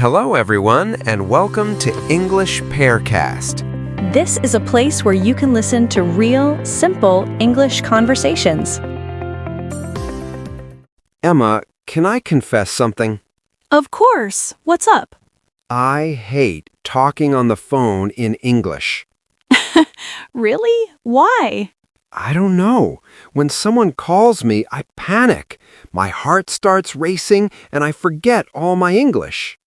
Hello, everyone, and welcome to English Pearcast. This is a place where you can listen to real, simple English conversations. Emma, can I confess something? Of course. What's up? I hate talking on the phone in English. Really? Why? I don't know. When someone calls me, I panic. My heart starts racing, and I forget all my English.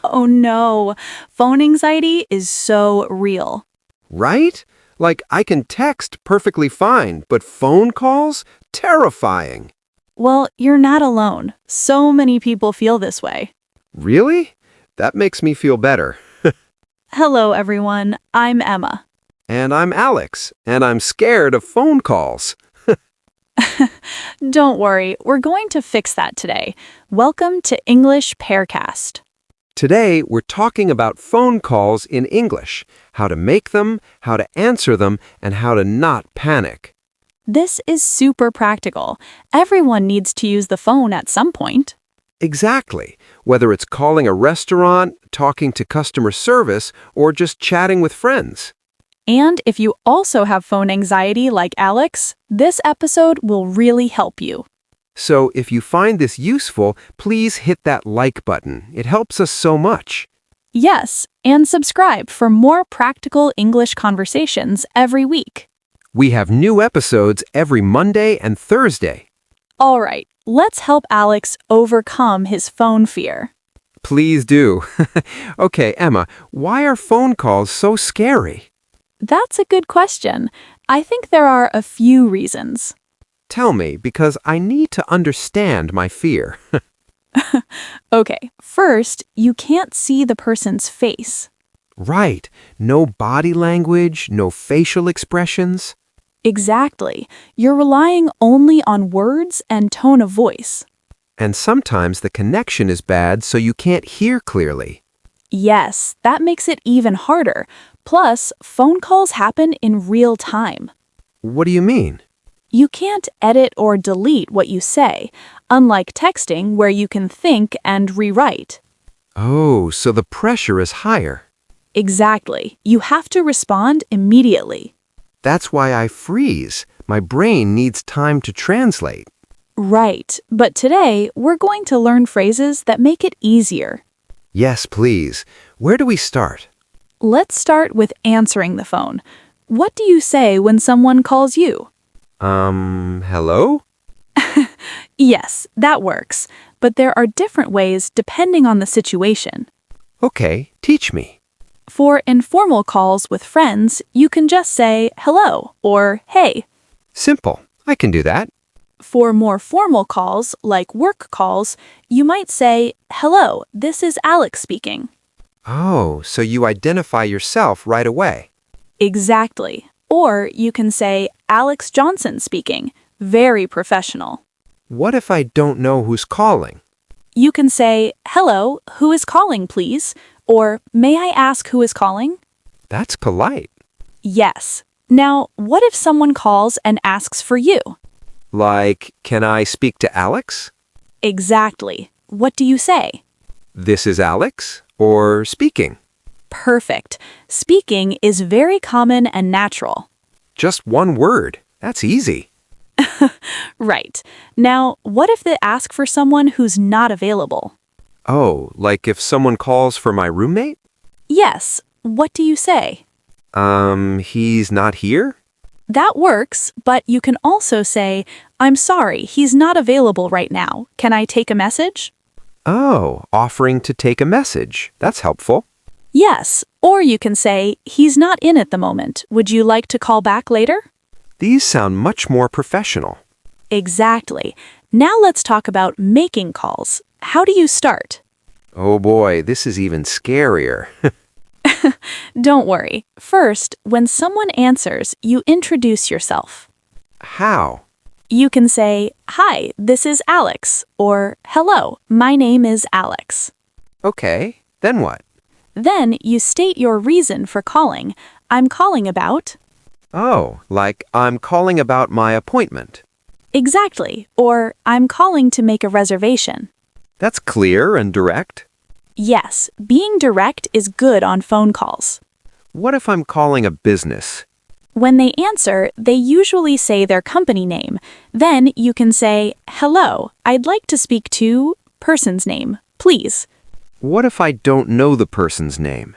Oh no. Phone anxiety is so real. Right? Like, I can text perfectly fine, but phone calls? Terrifying. Well, you're not alone. So many people feel this way. Really? That makes me feel better. Hello, everyone. I'm Emma. And I'm Alex, and I'm scared of phone calls. Don't worry, we're going to fix that today. Welcome to English Pearcast. Today, we're talking about phone calls in English, how to make them, how to answer them, and how to not panic. This is super practical. Everyone needs to use the phone at some point. Exactly. Whether it's calling a restaurant, talking to customer service, or just chatting with friends. And if you also have phone anxiety like Alex, this episode will really help you. So if you find this useful, please hit that like button. It helps us so much. Yes, and subscribe for more practical English conversations every week. We have new episodes every Monday and Thursday. All right, let's help Alex overcome his phone fear. Please do. Okay, Emma, why are phone calls so scary? That's a good question. I think there are a few reasons. Tell me, because I need to understand my fear. Okay, first, you can't see the person's face. Right. No body language, no facial expressions. Exactly. You're relying only on words and tone of voice. And sometimes the connection is bad, so you can't hear clearly. Yes, that makes it even harder. Plus, phone calls happen in real time. What do you mean? You can't edit or delete what you say, unlike texting where you can think and rewrite. Oh, so the pressure is higher. Exactly. You have to respond immediately. That's why I freeze. My brain needs time to translate. Right. But today, we're going to learn phrases that make it easier. Yes, please. Where do we start? Let's start with answering the phone. What do you say when someone calls you? Hello? Yes, that works. But there are different ways depending on the situation. Okay, teach me. For informal calls with friends, you can just say hello or hey. Simple. I can do that. For more formal calls, like work calls, you might say, hello, this is Alex speaking. Oh, so you identify yourself right away. Exactly. Or you can say, Alex Johnson speaking. Very professional. What if I don't know who's calling? You can say, hello, who is calling, please? Or, may I ask who is calling? That's polite. Yes. Now, what if someone calls and asks for you? Like, can I speak to Alex? Exactly. What do you say? This is Alex, or speaking. Perfect. Speaking is very common and natural. Just one word. That's easy. Right. Now, what if they ask for someone who's not available? Oh, like if someone calls for my roommate? Yes. What do you say? He's not here? That works, but you can also say, I'm sorry, he's not available right now. Can I take a message? Oh, offering to take a message. That's helpful. Yes. Or you can say, he's not in at the moment. Would you like to call back later? These sound much more professional. Exactly. Now let's talk about making calls. How do you start? Oh boy, this is even scarier. Don't worry. First, when someone answers, you introduce yourself. How? You can say, hi, this is Alex, or hello, my name is Alex. Okay, then what? Then you state your reason for calling. I'm calling about... Oh, like I'm calling about my appointment. Exactly. Or I'm calling to make a reservation. That's clear and direct. Yes, being direct is good on phone calls. What if I'm calling a business? When they answer, they usually say their company name. Then you can say, "Hello, I'd like to speak to person's name, please." What if I don't know the person's name?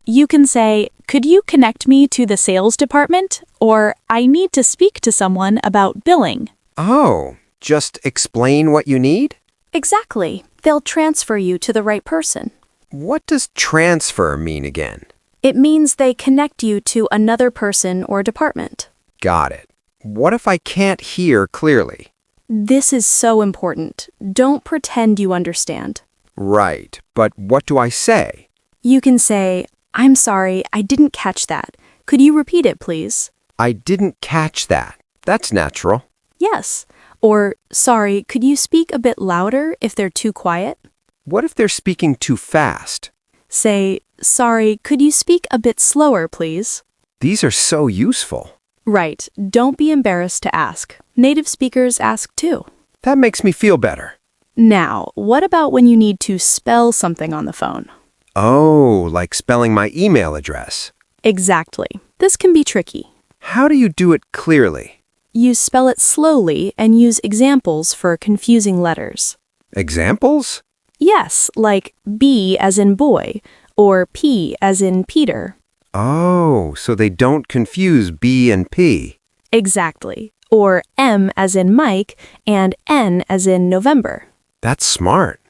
You can say, "Could you connect me to the sales department?" Or, "I need to speak to someone about billing." Oh, just explain what you need? Exactly. They'll transfer you to the right person. What does transfer mean again? It means they connect you to another person or department. Got it. What if I can't hear clearly? This is so important. Don't pretend you understand. Right, but what do I say? You can say, "I'm sorry, I didn't catch that. Could you repeat it, please?" I didn't catch that. That's natural. Yes. Or, "Sorry, could you speak a bit louder if they're too quiet?" What if they're speaking too fast? Say, "Sorry, could you speak a bit slower, please?" These are so useful. Right. Don't be embarrassed to ask. Native speakers ask too. That makes me feel better. Now, what about when you need to spell something on the phone? Oh, like spelling my email address. Exactly. This can be tricky. How do you do it clearly? You spell it slowly and use examples for confusing letters. Examples? Yes, like B as in boy, or P as in Peter. Oh, so they don't confuse B and P. Exactly. Or M as in Mike and N as in November. That's smart.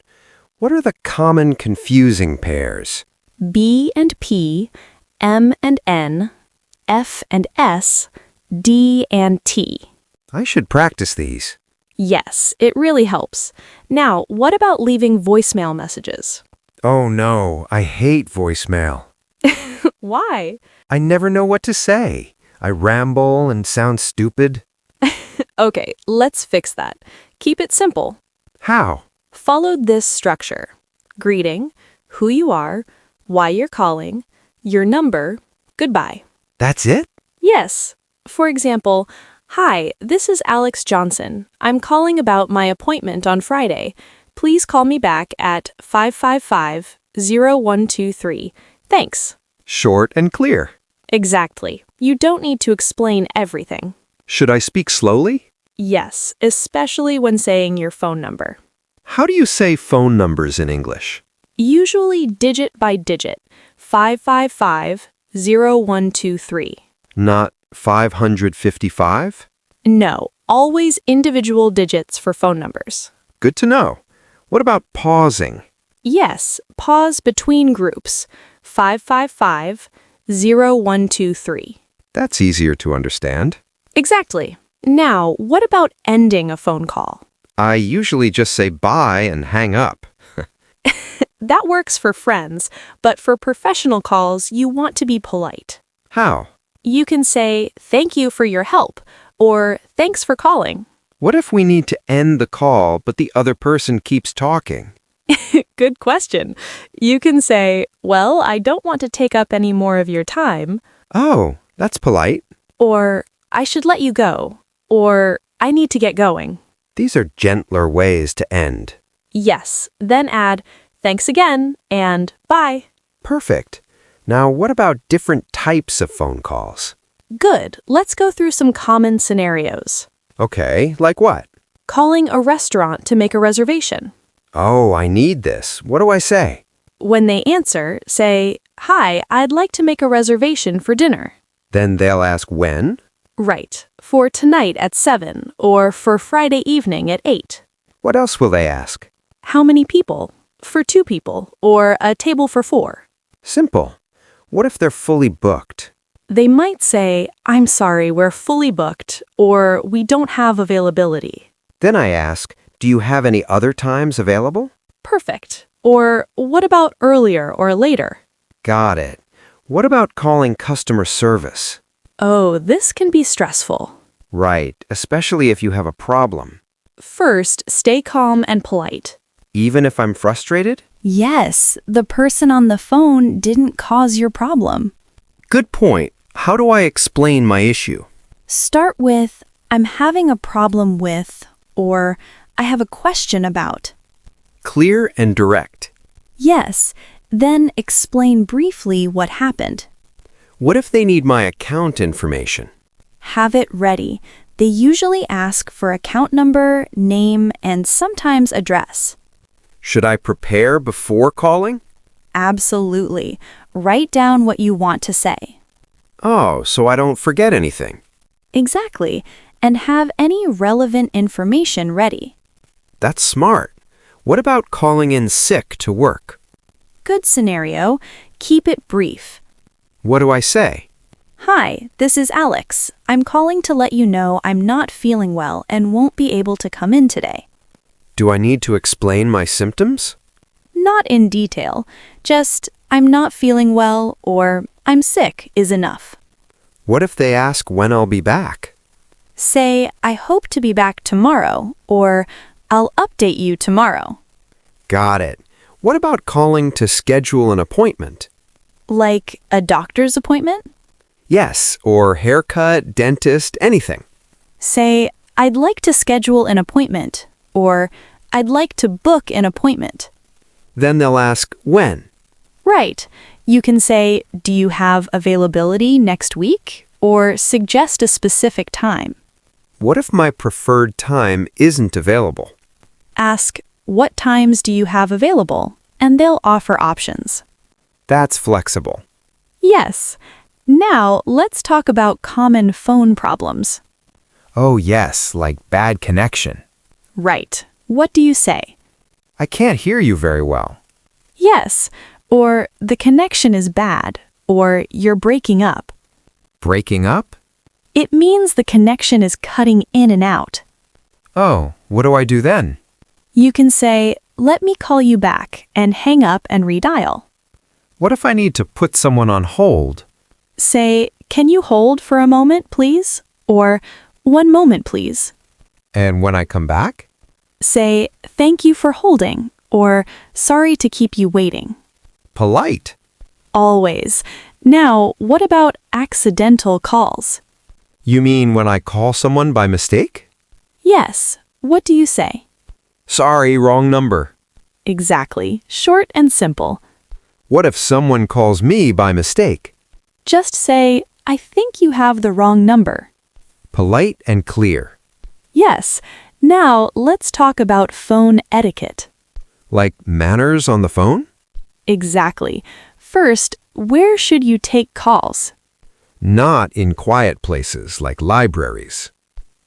What are the common confusing pairs? B and P, M and N, F and S, D and T. I should practice these. Yes, it really helps. Now, what about leaving voicemail messages? Oh no, I hate voicemail. Why? I never know what to say. I ramble and sound stupid. Okay, let's fix that. Keep it simple. How? Follow this structure: greeting, who you are, why you're calling, your number, goodbye. That's it? Yes. For example, "Hi, this is Alex Johnson. I'm calling about my appointment on Friday. Please call me back at 555-0123. Thanks." Short and clear. Exactly. You don't need to explain everything. Should I speak slowly? Yes, especially when saying your phone number. How do you say phone numbers in English? Usually digit by digit, 555-0123. Not 555? No, always individual digits for phone numbers. Good to know. What about pausing? Yes, pause between groups, 555-0123. That's easier to understand. Exactly. Now, what about ending a phone call? I usually just say bye and hang up. That works for friends, but for professional calls, you want to be polite. How? You can say, "Thank you for your help," or "Thanks for calling." What if we need to end the call, but the other person keeps talking? Good question. You can say, "Well, I don't want to take up any more of your time," Oh, that's polite. or "I should let you go," or "I need to get going." These are gentler ways to end. Yes, then add, "Thanks again," and "Bye." Perfect. Now, what about different types of phone calls? Good. Let's go through some common scenarios. Okay, like what? Calling a restaurant to make a reservation. Oh, I need this. What do I say? When they answer, say, "Hi, I'd like to make a reservation for dinner." Then they'll ask when? Right. For tonight at 7 or for Friday evening at 8. What else will they ask? How many people? For 2 people or a table for 4. Simple. What if they're fully booked? They might say, "I'm sorry, we're fully booked," or "We don't have availability." Then I ask, do you have any other times available? Perfect. Or what about earlier or later? Got it. What about calling customer service? Oh, this can be stressful. Right, especially if you have a problem. First, stay calm and polite. Even if I'm frustrated? Yes, the person on the phone didn't cause your problem. Good point. How do I explain my issue? Start with, "I'm having a problem with," or "I have a question about." Clear and direct. Yes, then explain briefly what happened. What if they need my account information? Have it ready. They usually ask for account number, name, and sometimes address. Should I prepare before calling? Absolutely. Write down what you want to say. Oh, so I don't forget anything. Exactly. And have any relevant information ready. That's smart. What about calling in sick to work? Good scenario. Keep it brief. What do I say? Hi, this is Alex. I'm calling to let you know I'm not feeling well and won't be able to come in today. Do I need to explain my symptoms? Not in detail. Just, I'm not feeling well or I'm sick is enough. What if they ask when I'll be back? Say, I hope to be back tomorrow, or I'll update you tomorrow. Got it. What about calling to schedule an appointment? Like a doctor's appointment? Yes, or haircut, dentist, anything. Say, I'd like to schedule an appointment, or I'd like to book an appointment. Then they'll ask when. Right. You can say, do you have availability next week? Or suggest a specific time. What if my preferred time isn't available? Ask, what times do you have available? And they'll offer options. That's flexible. Yes. Now, let's talk about common phone problems. Oh yes, like bad connection. Right. What do you say? I can't hear you very well. Yes. Or the connection is bad. Or you're breaking up. Breaking up? It means the connection is cutting in and out. Oh, what do I do then? You can say, let me call you back, and hang up and redial. What if I need to put someone on hold? Say, can you hold for a moment, please? Or, one moment, please. And when I come back? Say, thank you for holding, or sorry to keep you waiting. Polite. Always. Now, what about accidental calls? You mean when I call someone by mistake? Yes. What do you say? Sorry, wrong number. Exactly. Short and simple. What if someone calls me by mistake? Just say, I think you have the wrong number. Polite and clear. Yes. Now, let's talk about phone etiquette. Like manners on the phone? Exactly. First, where should you take calls? Not in quiet places like libraries.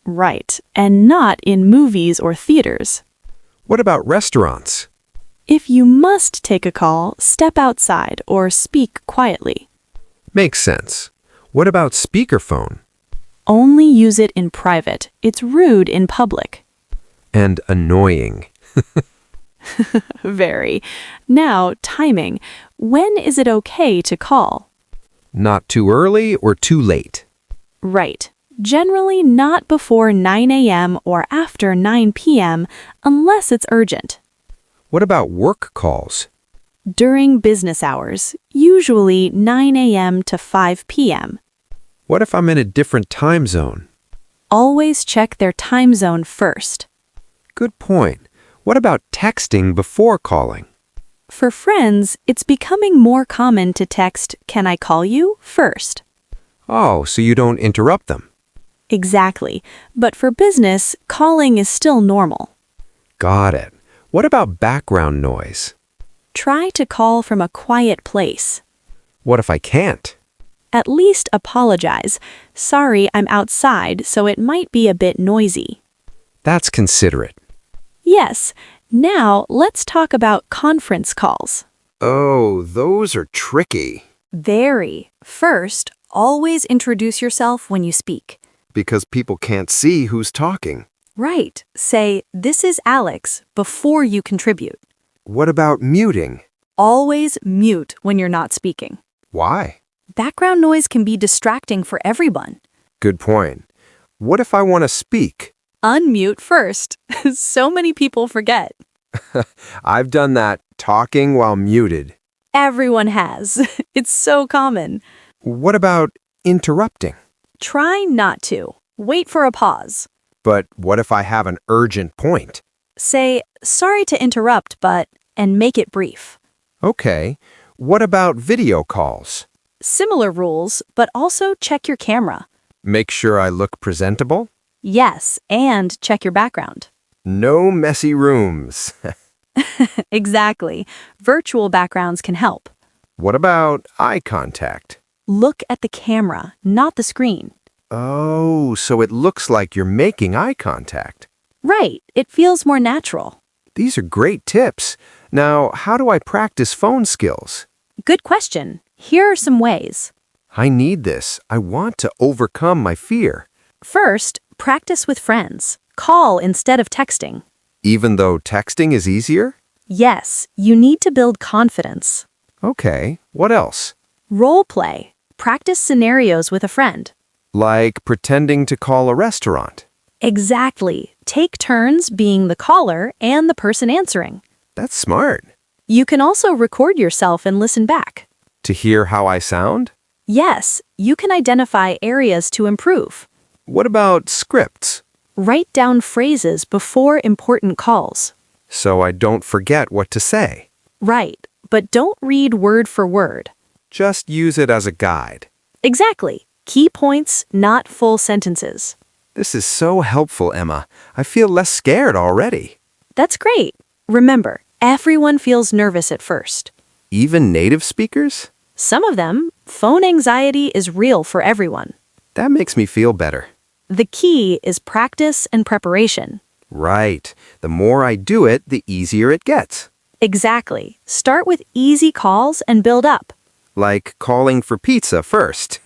Right, and not in movies or theaters. What about restaurants? If you must take a call, step outside or speak quietly. Makes sense. What about speakerphone? Only use it in private. It's rude in public. And annoying. Very. Now, timing. When is it okay to call? Not too early or too late. Right. Generally not before 9 a.m. or after 9 p.m. unless it's urgent. What about work calls? During business hours, usually 9 a.m. to 5 p.m. What if I'm in a different time zone? Always check their time zone first. Good point. What about texting before calling? For friends, it's becoming more common to text, "Can I call you?" first. Oh, so you don't interrupt them. Exactly. But for business, calling is still normal. Got it. What about background noise? Try to call from a quiet place. What if I can't? At least apologize. Sorry, I'm outside, so it might be a bit noisy. That's considerate. Yes. Now, let's talk about conference calls. Oh, those are tricky. Very. First, always introduce yourself when you speak. Because people can't see who's talking. Right. Say, this is Alex, before you contribute. What about muting? Always mute when you're not speaking. Why? Background noise can be distracting for everyone. Good point. What if I want to speak? Unmute first. So many people forget. I've done that, talking while muted. Everyone has. It's so common. What about interrupting? Try not to. Wait for a pause. But what if I have an urgent point? Say, sorry to interrupt, but, and make it brief. Okay. What about video calls? Similar rules, but also check your camera. Make sure I look presentable? Yes, and check your background. No messy rooms. Exactly. Virtual backgrounds can help. What about eye contact? Look at the camera, not the screen. Oh, so it looks like you're making eye contact. Right, it feels more natural. These are great tips. Now, how do I practice phone skills? Good question. Here are some ways. I need this. I want to overcome my fear. First, practice with friends. Call instead of texting. Even though texting is easier? Yes, you need to build confidence. Okay, what else? Role play. Practice scenarios with a friend. Like pretending to call a restaurant. Exactly. Take turns being the caller and the person answering. That's smart. You can also record yourself and listen back. To hear how I sound? Yes, you can identify areas to improve. What about scripts? Write down phrases before important calls. So I don't forget what to say. Right, but don't read word for word. Just use it as a guide. Exactly. Key points, not full sentences. This is so helpful, Emma. I feel less scared already. That's great. Remember, everyone feels nervous at first. Even native speakers? Some of them, phone anxiety is real for everyone. That makes me feel better. The key is practice and preparation. Right. The more I do it, the easier it gets. Exactly. Start with easy calls and build up. Like calling for pizza first.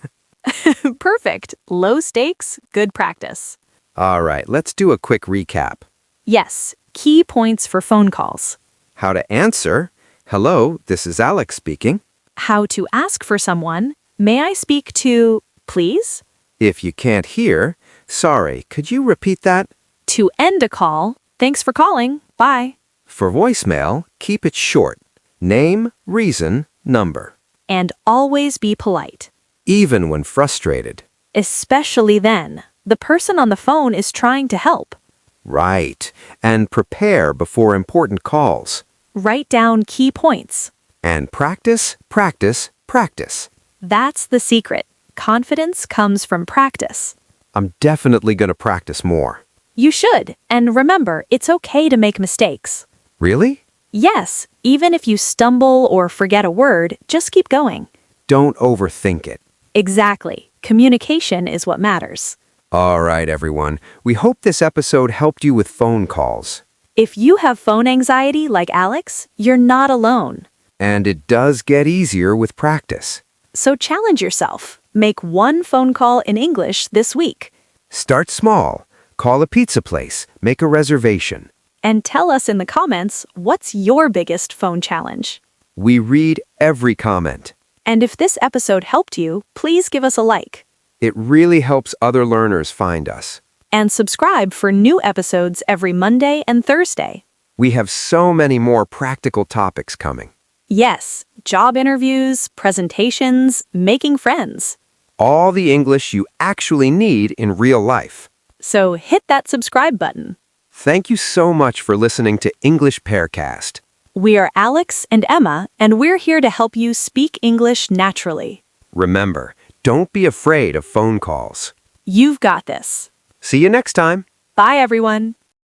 Perfect. Low stakes, good practice. All right, let's do a quick recap. Yes, key points for phone calls. How to answer. Hello, this is Alex speaking. How to ask for someone. May I speak to, please? If you can't hear, sorry, could you repeat that? To end a call. Thanks for calling. Bye. For voicemail, keep it short. Name, reason, number. And always be polite. Even when frustrated. Especially then. The person on the phone is trying to help. Right. And prepare before important calls. Write down key points. And practice, practice, practice. That's the secret. Confidence comes from practice. I'm definitely going to practice more. You should. And remember, it's okay to make mistakes. Really? Yes, even if you stumble or forget a word, just keep going. Don't overthink it. Exactly. Communication is what matters. All right, everyone. We hope this episode helped you with phone calls. If you have phone anxiety like Alex, you're not alone. And it does get easier with practice. So challenge yourself. Make one phone call in English this week. Start small. Call a pizza place. Make a reservation. And tell us in the comments what's your biggest phone challenge. We read every comment. And if this episode helped you, please give us a like. It really helps other learners find us. And subscribe for new episodes every Monday and Thursday. We have so many more practical topics coming. Yes, job interviews, presentations, making friends. All the English you actually need in real life. So hit that subscribe button. Thank you so much for listening to English Pearcast. We are Alex and Emma, and we're here to help you speak English naturally. Remember, don't be afraid of phone calls. You've got this. See you next time. Bye, everyone.